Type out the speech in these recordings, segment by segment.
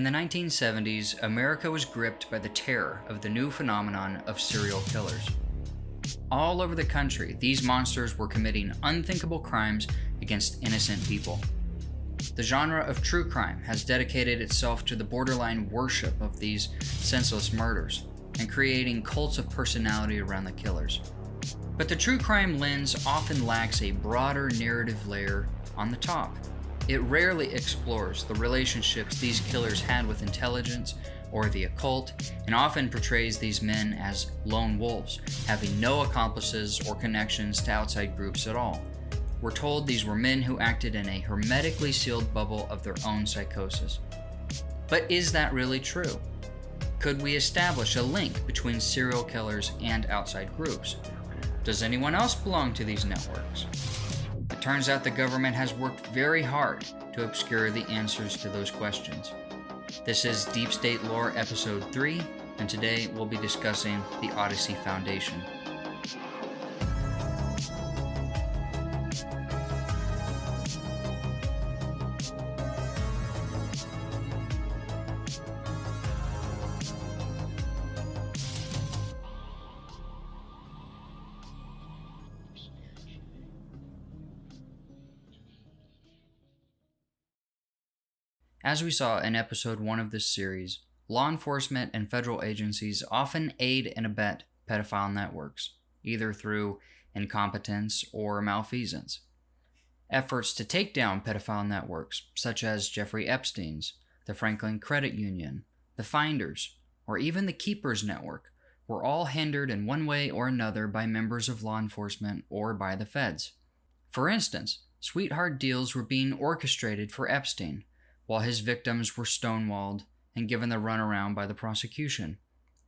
In the 1970s, America was gripped by the terror of the new phenomenon of serial killers. All over the country, these monsters were committing unthinkable crimes against innocent people. The genre of true crime has dedicated itself to the borderline worship of these senseless murders and creating cults of personality around the killers. But the true crime lens often lacks a broader narrative layer on the top. It rarely explores the relationships these killers had with intelligence or the occult, and often portrays these men as lone wolves, having no accomplices or connections to outside groups at all. We're told these were men who acted in a hermetically sealed bubble of their own psychosis. But is that really true? Could we establish a link between serial killers and outside groups? Does anyone else belong to these networks? It turns out the government has worked very hard to obscure the answers to those questions. This is Deep State Lore Episode 3, and today we'll be discussing the Odyssey Foundation. As we saw in Episode 1 of this series, law enforcement and federal agencies often aid and abet pedophile networks, either through incompetence or malfeasance. Efforts to take down pedophile networks, such as Jeffrey Epstein's, the Franklin Credit Union, the Finders, or even the Keepers Network, were all hindered in one way or another by members of law enforcement or by the feds. For instance, sweetheart deals were being orchestrated for Epstein, while his victims were stonewalled and given the runaround by the prosecution.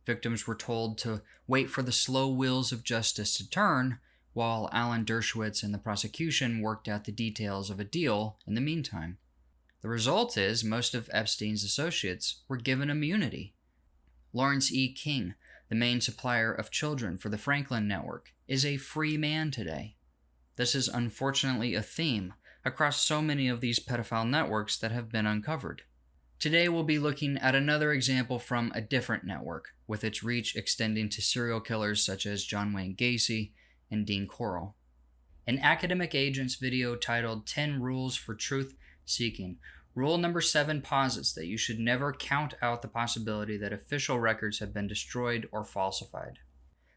Victims were told to wait for the slow wheels of justice to turn, while Alan Dershowitz and the prosecution worked out the details of a deal in the meantime. The result is most of Epstein's associates were given immunity. Lawrence E. King, the main supplier of children for the Franklin Network, is a free man today. This is unfortunately a theme across so many of these pedophile networks that have been uncovered. Today we'll be looking at another example from a different network, with its reach extending to serial killers such as John Wayne Gacy and Dean Corll. An academic agent's video titled 10 Rules for Truth Seeking. Rule number 7 posits that you should never count out the possibility that official records have been destroyed or falsified.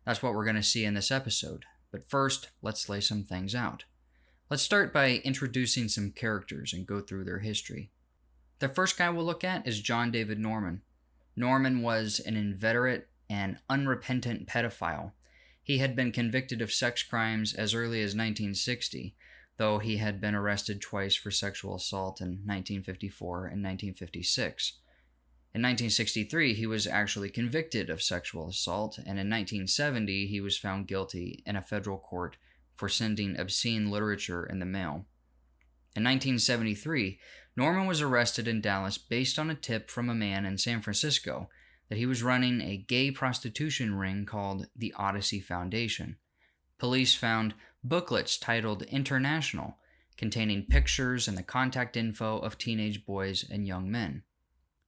That's what we're going to see in this episode. But first, let's lay some things out. Let's start by introducing some characters and go through their history. The first guy we'll look at is John David Norman. Norman was an inveterate and unrepentant pedophile. He had been convicted of sex crimes as early as 1960, though he had been arrested twice for sexual assault in 1954 and 1956. In 1963, he was actually convicted of sexual assault, and in 1970, he was found guilty in a federal court for sending obscene literature in the mail. In 1973, Norman was arrested in Dallas based on a tip from a man in San Francisco that he was running a gay prostitution ring called the Odyssey Foundation. Police found booklets titled International, containing pictures and the contact info of teenage boys and young men.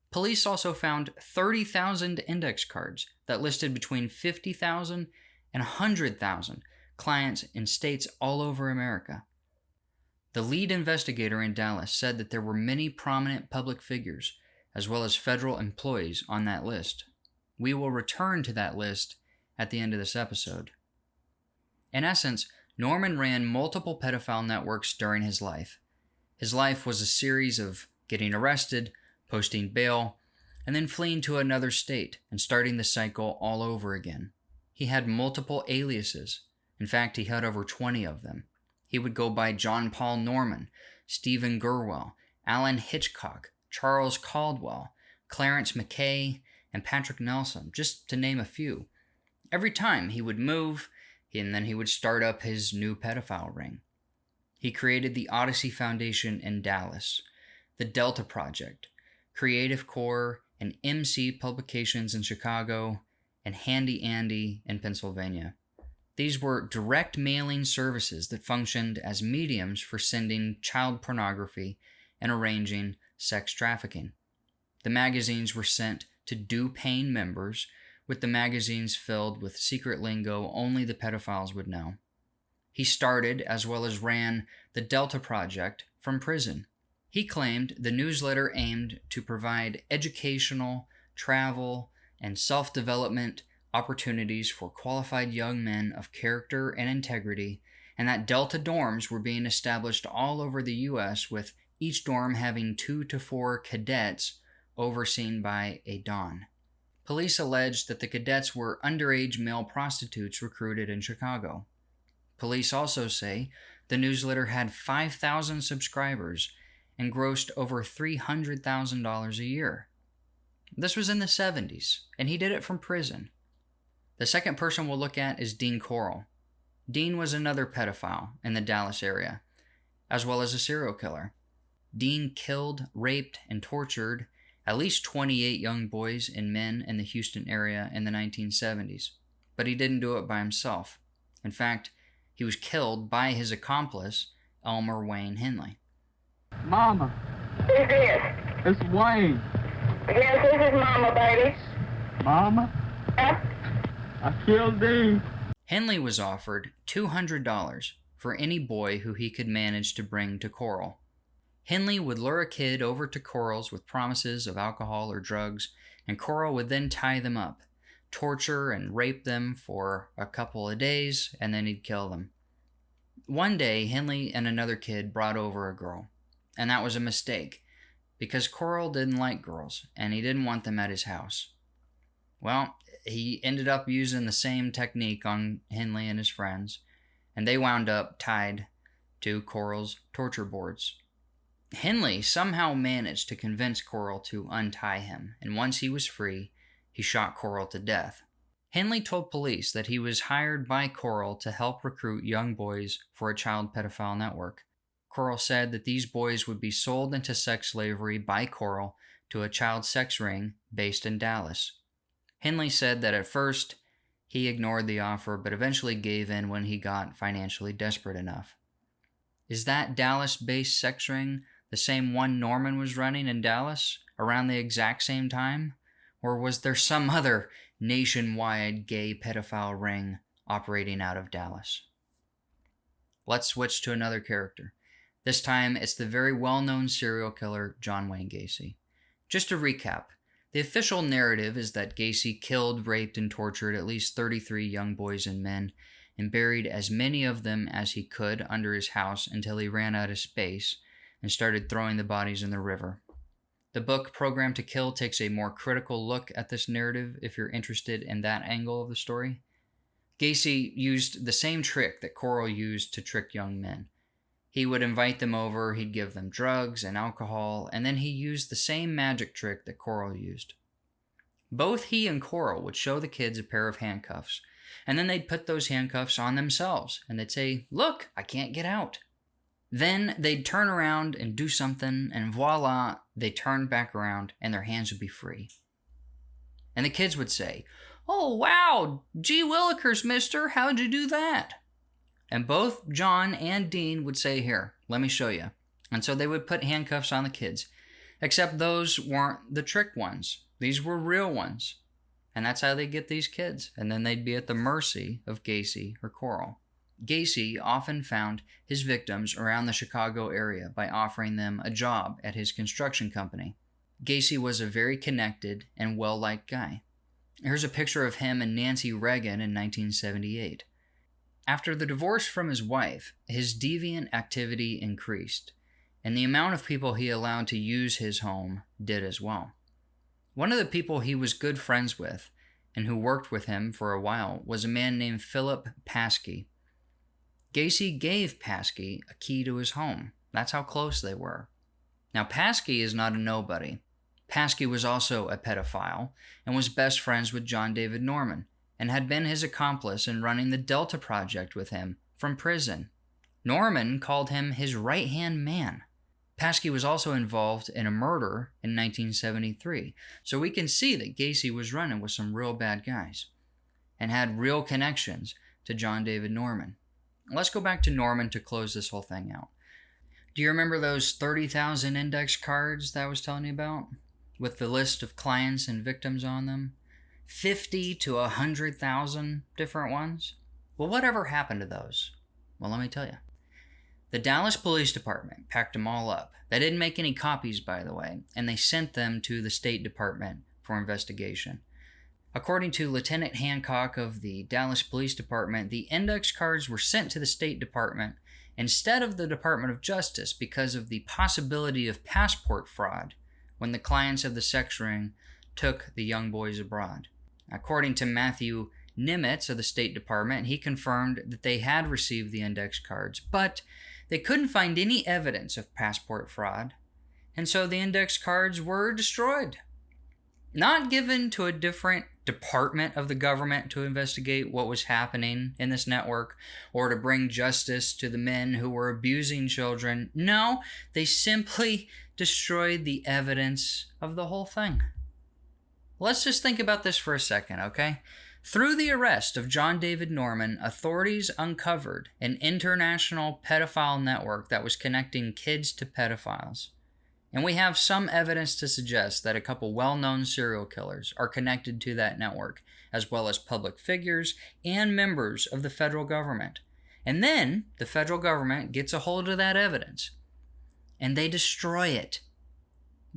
Police also found 30,000 index cards that listed between 50,000 and 100,000 clients in states all over America. The lead investigator in Dallas said that there were many prominent public figures, as well as federal employees, on that list. We will return to that list at the end of this episode. In essence, Norman ran multiple pedophile networks during his life. His life was a series of getting arrested, posting bail, and then fleeing to another state and starting the cycle all over again. He had multiple aliases. In fact, he had over 20 of them. He would go by John Paul Norman, Stephen Gurwell, Alan Hitchcock, Charles Caldwell, Clarence McKay, and Patrick Nelson, just to name a few. Every time he would move, and then he would start up his new pedophile ring. He created the Odyssey Foundation in Dallas, the Delta Project, Creative Core, and MC Publications in Chicago, and Handy Andy in Pennsylvania. These were direct mailing services that functioned as mediums for sending child pornography and arranging sex trafficking. The magazines were sent to due-paying members, with the magazines filled with secret lingo only the pedophiles would know. He started, as well as ran, the Delta Project from prison. He claimed the newsletter aimed to provide educational, travel, and self-development opportunities for qualified young men of character and integrity, and that Delta dorms were being established all over the U.S., with each dorm having 2 to 4 cadets overseen by a Don. Police alleged that the cadets were underage male prostitutes recruited in Chicago. Police also say the newsletter had 5,000 subscribers and grossed over $300,000 a year. This was in the 70s, and he did it from prison. The second person we'll look at is Dean Corll. Dean was another pedophile in the Dallas area, as well as a serial killer. Dean killed, raped, and tortured at least 28 young boys and men in the Houston area in the 1970s, but he didn't do it by himself. In fact, he was killed by his accomplice, Elmer Wayne Henley. Mama. Who's this? It's Wayne. Yes, this is Mama, baby. Mama, Huh? I killed Dean. Henley was offered $200 for any boy who he could manage to bring to Corll. Henley would lure a kid over to Corll's with promises of alcohol or drugs, and Corll would then tie them up, torture and rape them for a couple of days, and then he'd kill them. One day, Henley and another kid brought over a girl, and that was a mistake, because Corll didn't like girls, and he didn't want them at his house. Well, he ended up using the same technique on Henley and his friends, and they wound up tied to Corll's torture boards. Henley somehow managed to convince Corll to untie him, and once he was free, he shot Corll to death. Henley told police that he was hired by Corll to help recruit young boys for a child pedophile network. Corll said that these boys would be sold into sex slavery by Corll to a child sex ring based in Dallas. Henley said that at first he ignored the offer, but eventually gave in when he got financially desperate enough. Is that Dallas-based sex ring the same one Norman was running in Dallas around the exact same time? Or was there some other nationwide gay pedophile ring operating out of Dallas? Let's switch to another character. This time, it's the very well-known serial killer John Wayne Gacy. Just to recap, the official narrative is that Gacy killed, raped, and tortured at least 33 young boys and men, and buried as many of them as he could under his house until he ran out of space and started throwing the bodies in the river. The book Programmed to Kill takes a more critical look at this narrative if you're interested in that angle of the story. Gacy used the same trick that Corll used to trick young men. He would invite them over, he'd give them drugs and alcohol, and then he used the same magic trick that Corll used. Both he and Corll would show the kids a pair of handcuffs, and then they'd put those handcuffs on themselves, and they'd say, "Look, I can't get out." Then they'd turn around and do something, and voila, they turned back around, and their hands would be free. And the kids would say, "Oh, wow, gee willikers, mister, how'd you do that?" And both John and Dean would say, "Here, let me show you." And so they would put handcuffs on the kids, except those weren't the trick ones. These were real ones. And that's how they get these kids. And then they'd be at the mercy of Gacy or Corll. Gacy often found his victims around the Chicago area by offering them a job at his construction company. Gacy was a very connected and well-liked guy. Here's a picture of him and Nancy Reagan in 1978. After the divorce from his wife, his deviant activity increased, and the amount of people he allowed to use his home did as well. One of the people he was good friends with, and who worked with him for a while, was a man named Philip Paskey. Gacy gave Paskey a key to his home. That's how close they were. Now, Paskey is not a nobody. Paskey was also a pedophile and was best friends with John David Norman, and had been his accomplice in running the Delta Project with him from prison. Norman called him his right-hand man. Paskey was also involved in a murder in 1973, so we can see that Gacy was running with some real bad guys and had real connections to John David Norman. Let's go back to Norman to close this whole thing out. Do you remember those 30,000 index cards that I was telling you about? with the list of clients and victims on them? 50 to 100,000 different ones? Well, whatever happened to those? Well, let me tell you. The Dallas Police Department packed them all up. They didn't make any copies, by the way, and they sent them to the State Department for investigation. According to Lieutenant Hancock of the Dallas Police Department, the index cards were sent to the State Department instead of the Department of Justice because of the possibility of passport fraud when the clients of the sex ring took the young boys abroad. According to Matthew Nimitz of the State Department, he confirmed that they had received the index cards, but they couldn't find any evidence of passport fraud, and so the index cards were destroyed. Not given to a different department of the government to investigate what was happening in this network or to bring justice to the men who were abusing children. No, they simply destroyed the evidence of the whole thing. Let's just think about this for a second, okay? Through the arrest of John David Norman, authorities uncovered an international pedophile network that was connecting kids to pedophiles. And we have some evidence to suggest that a couple well-known serial killers are connected to that network, as well as public figures and members of the federal government. And then the federal government gets a hold of that evidence, and they destroy it,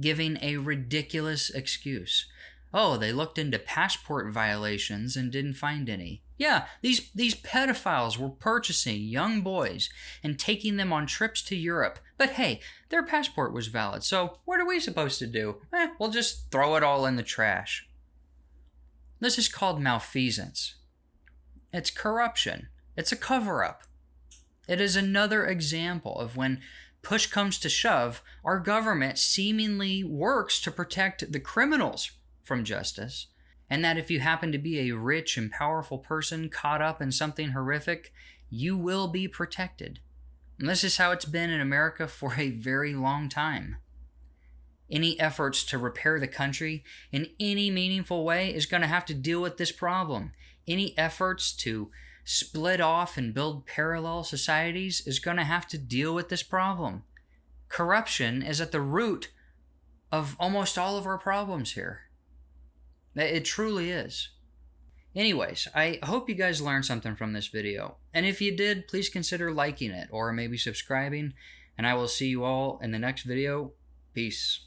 giving a ridiculous excuse. Oh, they looked into passport violations and didn't find any. Yeah, these pedophiles were purchasing young boys and taking them on trips to Europe. But hey, their passport was valid, so what are we supposed to do? We'll just throw it all in the trash. This is called malfeasance. It's corruption. It's a cover-up. It is another example of when push comes to shove, our government seemingly works to protect the criminals from justice, and that if you happen to be a rich and powerful person caught up in something horrific, you will be protected. And this is how it's been in America for a very long time. Any efforts to repair the country in any meaningful way is going to have to deal with this problem. Any efforts to split off and build parallel societies is going to have to deal with this problem. Corruption is at the root of almost all of our problems here. It truly is. Anyways, I hope you guys learned something from this video. And if you did, please consider liking it or maybe subscribing. And I will see you all in the next video. Peace.